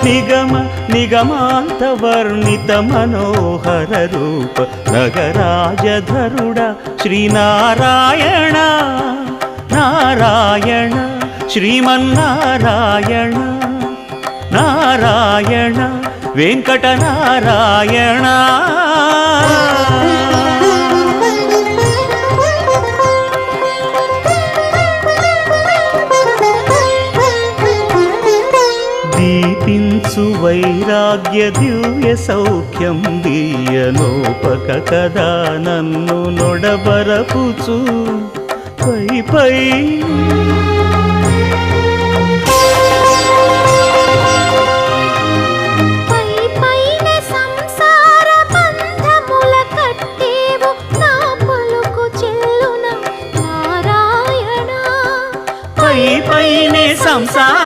నిగమ నిగమాంత వర్ణిత మనోహర రూప నగరాజధరుడ శ్రీనారాయణ నారాయణ శ్రీమన్నారాయణ నారాయణ వెంకటనారాయణ. దీపించు వైరాగ్య దివ్య సౌఖ్యం దీయనోపక కదా నన్ను నొడబరపుచు పై పై